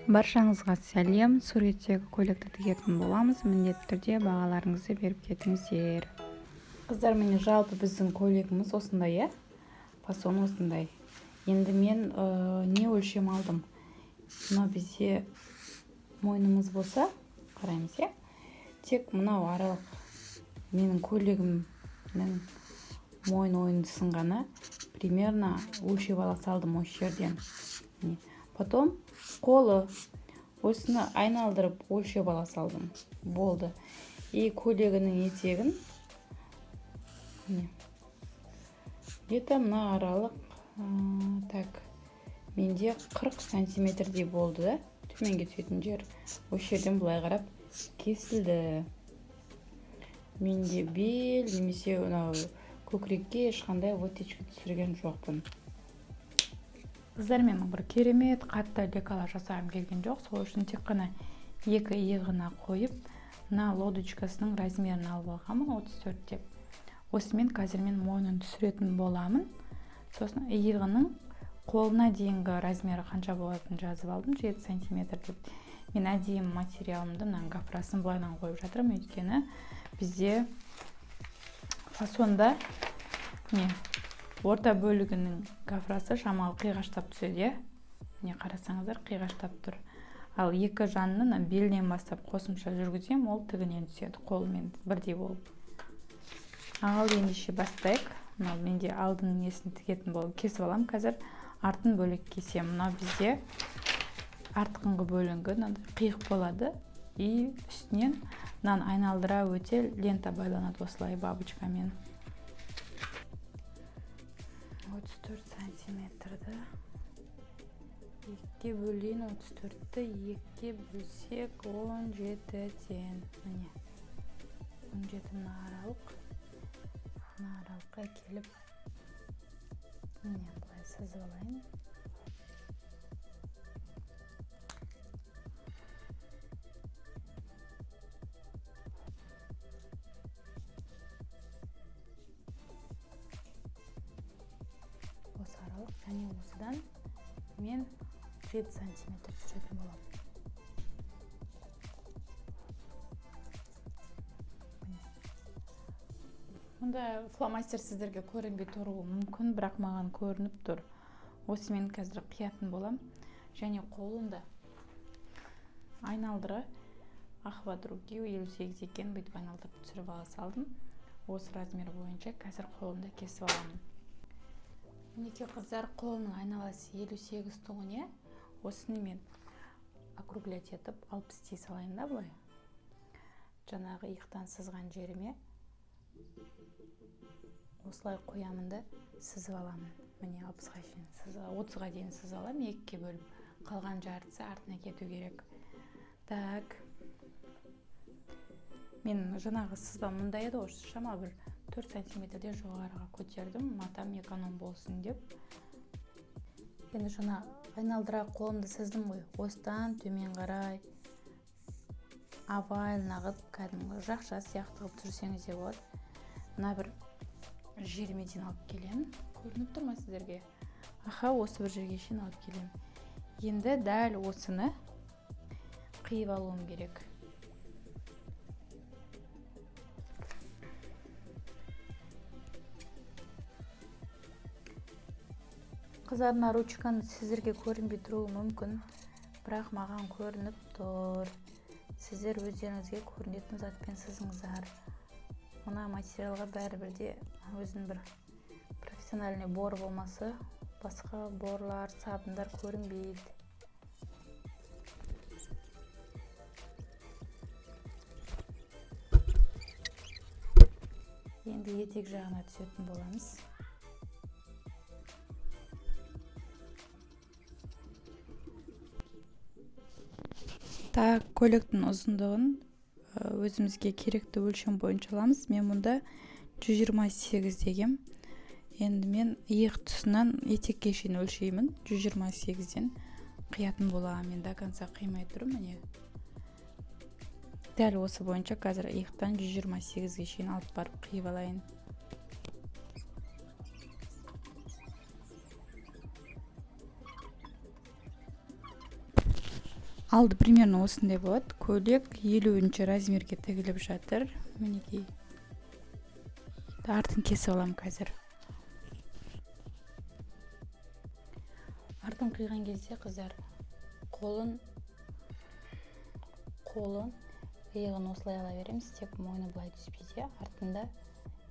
Баршаңызға сәлем. Суреттегі көйлекті тігетін боламыз. Міндетті түрде бағаларыңызды беріп кетіңіздер. Қыздар, міне жалпы біздің көйлегіміз осындай, фасон осындай. Енді мен не өлшем алдым? Мына бізде мойнымыз болса, қараймыз, тек мынау аралық менің көйлегімнің мойын ойындысын ғана примерно өлшеп ала салдым осы жерден. Потом қолы осыны айналдырып өлшеп ала салдым. Болды. И көйлегінің етегін где-то мына аралық менде 40 сантиметрдей болды да, төменге түсетін жер. Осы жерден былай қарап кесілді. Менде бел немесе көкірекке ешқандай оттечка түсірген жоқпын. Қыздар, мен бір керемет қатты лекала жасағым келген жоқ. Сол үшін тек қана екі иығына қойып, мына лодочкасының размерін алып алғанмын, 34 деп. Осымен қазір мен мойнын түсіретін боламын. Сосын иығының қолына дейінгі размері қанша болатынын жазып алдым, 7 сантиметр деп. Мен әдейі материалымды мына гофрасын былайынан қойып жатырмын, өйткені бізде фасонда орта бөлігінің гофрасы шамалы қиғаштап түседі. Міне қарасаңыздар, қиғаштап тұр. Ал екі жанның белінен бастап қосымша жүргізем, ол тігінен түседі, қолымен бірдей болып. Ал ендеше бастайық. Менде алдының несін тігетін болып кесіп алам. Қазір артын бөлек кесем. Мына бізде артқыңғы бөлінгі қиық болады. И үстінен мынаны айналдыра өте лента байланады осылай бабочкамен. 34 сантиметрді екіге бөлейін. 34-ті екіге бөлсек 17-ден. Міне 17 мына аралыққа келіп, міне бұлай сызып алайын. Осы аралық, және осыдан мен 7 сантиметр түсіретін боламын. Мұнда фломастер сіздерге көрінбей тұруы мүмкін, бірақ маған көрініп тұр. Осы мен қазір қиятын болам. Және қолында айналдыра ахват руки 58 екен, бүйтіп айналдырып түсіріп ала салдым. Осы размер бойынша қазір қолымда кесіп аламын. Мінекей қыздар, қолының айналасы 58 тұғын. Осыны мен округлять етіп 60 дей салайын да бұлай. Жаңағы иықтан сызған жеріме осылай қоямын да сызып аламын. Міне 30-ға дейін сызып аламын, екіге бөліп. Қалған жартысы артына кету керек. Так. Мен жаңағы сызбам мұндай еді, осы шама бір 4 сантиметрден жоғарыға көтердім, матам эконом болсын деп. Енді жаңа айналдыра қолымды сыздым ғой. Осыдан төмен қарай овально қылып, кәдімгі жақша сияқты қылып жүрсеңіз де болады. Мына бір жеріме дейін алып келем. Көрініп тұр ма сіздерге? Осы бір жерге шейін алып келем. Енді дәл осыны қиып алуым керек. Қызарына ручканы сіздерге көрінбей тұруы мүмкін, бірақ маған көрініп тұр. Сіздер өздеріңізге көрінетін затпен сызыңыздар. Мына материалға бәрібірде өзінің бір профессиональный бор болмасы, басқа борлар, сабындар көрінбейді. Енді етек жағына түсетін боламыз. Так, көйлектің ұзындығын өзімізге керекті өлшем бойынша аламыз. Мен мұнда 128 дегем. Енді мен иық тұсынан етекке шейін өлшеймін. 128-ден қиятын боламын. Мен до конца қимай тұрмын. Міне. Дәл осы бойынша қазір иықтан 128-ге шейін алып барып қиып алайын. Алды примерно осындай болады. Көйлек 50-ші размерге тігіліп жатыр. Мінекей. Артын кесіп аламын қазір. Артын қиған кезде қыздар қолын иығын осылай ала береміз, тек мойны былай түспейді. Артында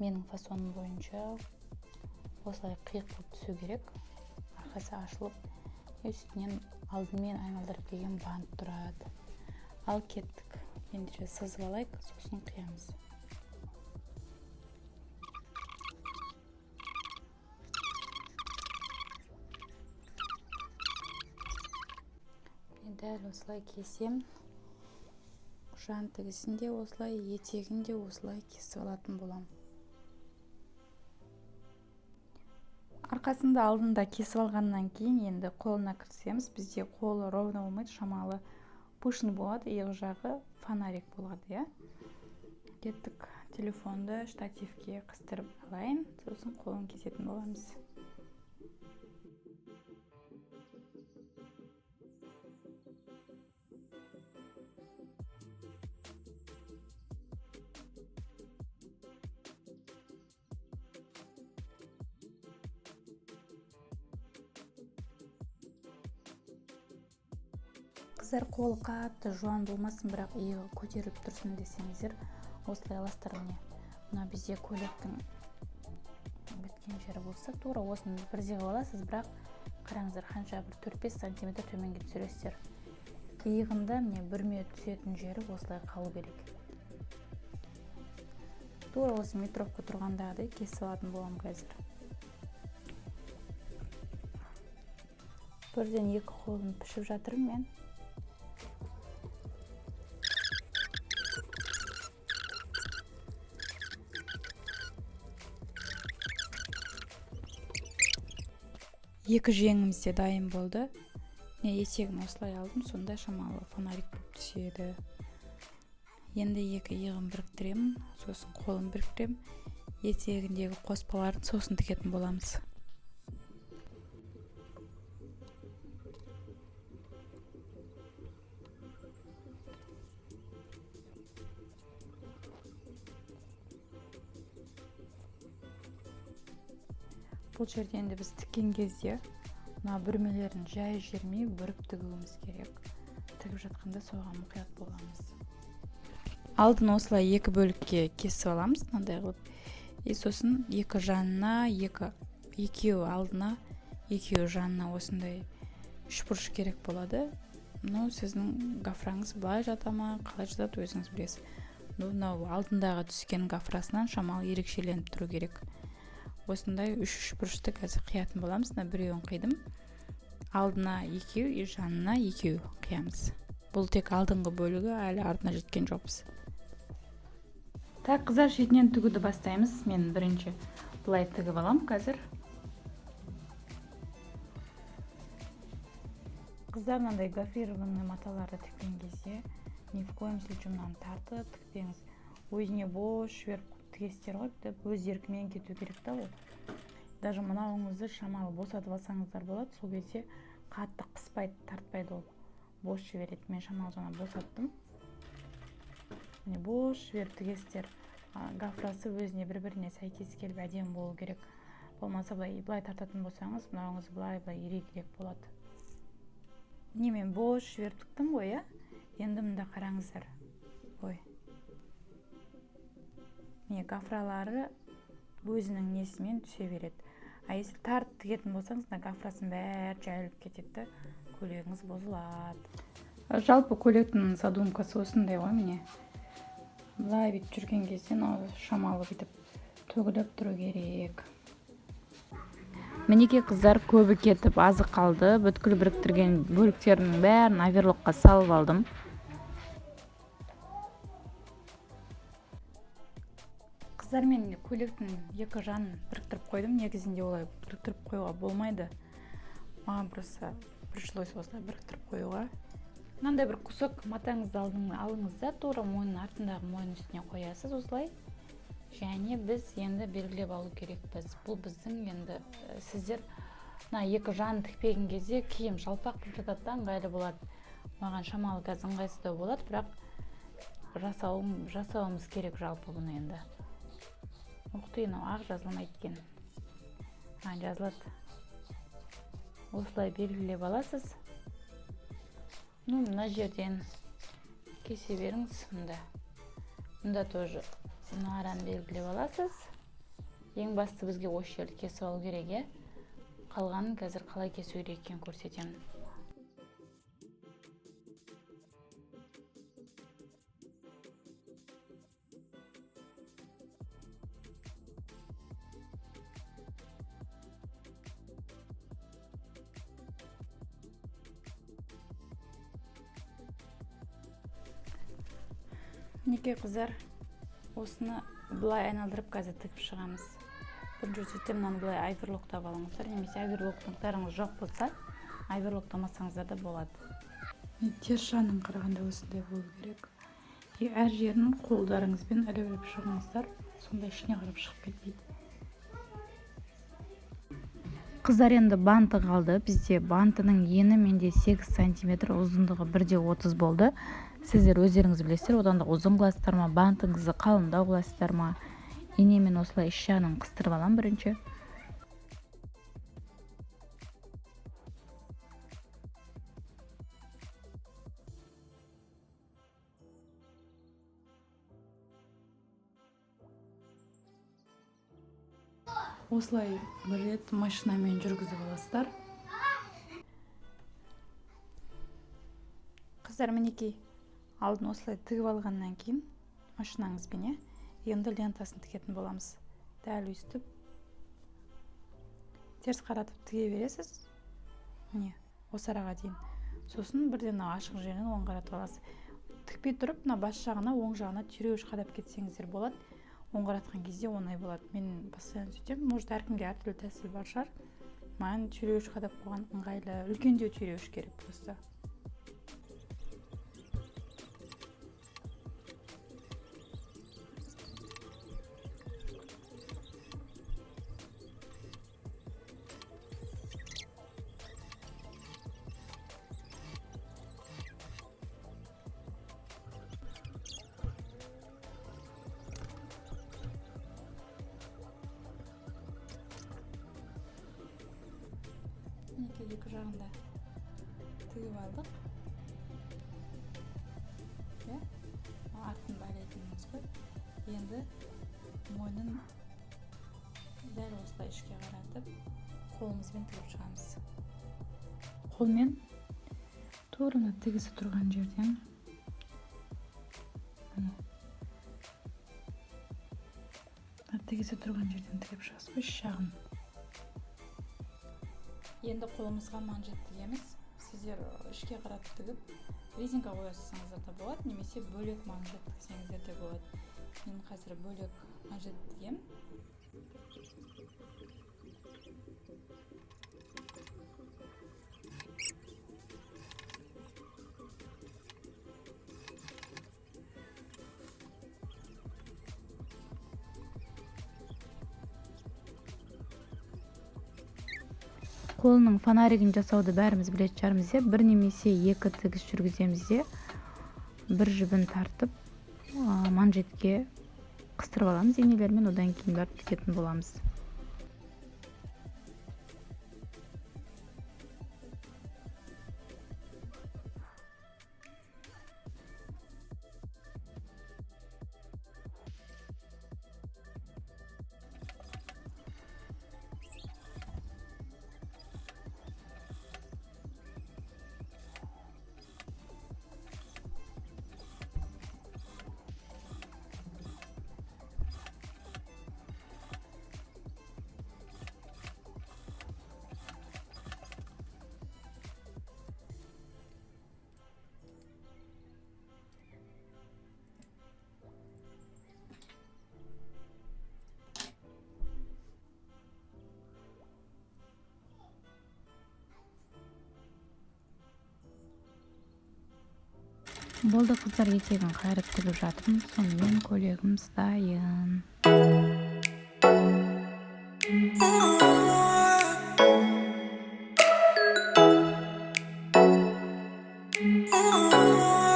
менің фасоным бойынша осылай қиық болып түсу керек. Арқасы ашылып, үстінен алдымен айналдырып келген бант тұрады. Ал кеттік. Ендеше сызып алайық, сосын қиямыз. Дәл осылай кесем. Жан тігісінде осылай, етегінде осылай кесіп алатын болам. Арқасында алдында кесіп алғаннан кейін енді қолына кірсеміз, бізде қолы ровно болмайды, шамалы пышный болады, иық жағы фонарик болады, Кеттік, телефонды штативке қыстырып алайын, сосын қолын кесетін боламыз. Қыздар қолы қатты жуан болмасын, бірақ иығы көтеріліп тұрсын десеңіздер, осылай аластырмын. Мына бізде көйлектің біткен жері болса, тура осыны бірдей қылып аласыз, бірақ қараңыздар, қанша бір 4-5 см төменге түсіресіздер. Иығында міне бүрме түсетін жері осылай қалу керек. Тура осы метровка тұрғандағыдай кесіп алатын болам қазір. Бірден екі қолым пішіп жатырмын мен. Екі жеңіміз де дайын болды. Етегін осылай алдым, сонда шамалы фонарик болып түседі. Енді екі иығын біріктіремін, сосын қолын біріктіремін. Етегіндегі қоспаларын сосын тігетін боламыз. Бұл жерде енді біз тіккен кезде мына бүрмелерін жай жермей бүріп тігуіміз керек. Тігіп жатқанда соған мұқият боламыз. Алдын осылай екі бөлікке кесіп аламыз, мынандай қылып. Сосын екі жанына, екеуі алдына, екеуі жанына осындай үшбұрыш керек болады. Сіздің гофраңыз былай жата ма, қалай жатады, өзіңіз білесіз. Мынау алдындағы түскен гофрасынан шамалы ерекшеленіп тұру керек. Осындай үшбұрышты қазір қиятын боламыз. Біреуін қидым. Алдына екеу, жанына екеу қиямыз. Бұл тек алдыңғы бөлігі, әлі артына жеткен жоқпыз. Так, қыздар, шетінен тігуді бастаймыз. Мен бірінші бұлай тігіп алам қазір. Қыздар, мынандай гофрированный маталарды тіккен кезде ни в коем случае мынаны тартып тікпеңіз. Өзіне бош жіберіп тігесіздер ғой, деп өз еркімен кету керек та ол. Даже мынауыңызды шамалы босатып алсаңыздар болады, сол кезде қатты қыспайды, тартпайды ол. Бош жібереді. Мен шамалы жаңа босаттым. Міне бош жіберіп тігесіздер. Гофрасы өзіне бір-біріне сәйкес келіп әдемі болу керек. Болмаса былай тартатын болсаңыз, мынауыңыз былай ерекірек болады. Міне мен бош жіберіп тіктім ғой, Енді мында қараңыздар. Міне гофралары өзінің несімен түсе береді. Если тарт тігетін болсаңыз, гофрасын бәрі жайылып кетеді, көйлегіңіз бұзылады. Жалпы көйлектің задумкасы осындай ғой, міне. Былай бүйтіп жүрген кезде шамалы бүйтіп төгіліп тұру керек. Мінекей қыздар, көбі кетіп азы қалды. Бүткіл біріктірген бөліктерінің бәрін оверлокқа салып алдым. Қыздар, мен көйлектің екі жанын біріктіріп қойдым. Негізінде олай біріктіріп қоюға болмайды. Маған просто пришлось осылай біріктіріп қоюға. Мынандай бір кусок матаңызды алыңыз да, тура мойнның артындағы мойын үстіне қоясыз осылай. Және біз енді белгілеп алу керекпіз. Бұл біздің енді сіздер екі жанын тікпеген кезде киім жалпақ болып жатады, ыңғайлы болады. маған шамалы қазір ыңғайсыздау болады, бірақ жасауымыз керек жалпы бұны енді. Оқытайын, ақ жазылмайды екен. Жазылады. Осылай белгілеп аласыз. Мына жерден кесе беріңіз. Мұнда тоже араны белгілеп аласыз. Ең басты бізге осы жерді кесіп алу керек. Қалғанын қазір қалай кесу керек екенін көрсетемін. Мінекей қыздар, осыны былай айналдырып қазір тігіп шығамыз. Бірінші сөйтіп мынаны былай айверлоктап алыңыздар, немесе айверлоктарыңыз жоқ болса, айверлоктамасаңыздар да болады. Теріс жағынан қарағанда осындай болу керек. Әр жерін қолдарыңызбен іліп шығыңыздар, сонда ішіне қарап шығып кетпейді. Қыздар, енді банты қалды. Бізде бантының ені менде 8 см, ұзындығы 1,30 болды. Сіздер өздеріңіз білесіздер, одан да ұзын қыласыздар ма, бантыңызды қалыңдау қыласыздар ма. Енемен осылай іш жағынан қыстырып алам бірінші. Осылай бір рет машинамен жүргізіп аласыздар. Қыздар, мінекей алдын осылай тігіп алғаннан кейін машинаңызбен енді лентасын тігетін боламыз. Дәл өстіп теріс қаратып тіге бересіз. Міне, осы араға дейін. Сосын бірден ашық жерін оң қаратып аласыз. Тікпей тұрып, бас жағына, оң жағына түйреуіш қадап кетсеңіздер болады. Оң қаратқан кезде оңай болады. Мен постоянно сөйтемін. Может, әркімге әртүрлі тәсіл бар шығар. Маған түйреуіш қадап қойған ыңғайлы. Үлкендеу түйреуіш керек просто. Екі жағында тігіп алдық. Артын байлайтынымыз ғой. Енді мойнын дәл осылай ішке қаратып, қолымызбен тігіп шығамыз. Қолмен тура тігісі тұрған жерден тігіп шығасыз ғой, іш жағын. Енді қолымызға манжет тігеміз. Сіздер ішке қаратып тігіп, резинка қоясыңыздар да болады, немесе бөлек манжет тігсеңіздер де болады. Мен қазір бөлек манжет тігем. Қолының фонаригін жасауды бәріміз білетін шығармыз. Бір немесе екі тігіс жүргіземіз, бір жібін тартып манжетке қыстырып аламыз енелермен, одан кейін барып тігетін боламыз. Болды қыздар, етегін қайырып тігіп жатырмын. Сонымен көйлегіміз дайын. on.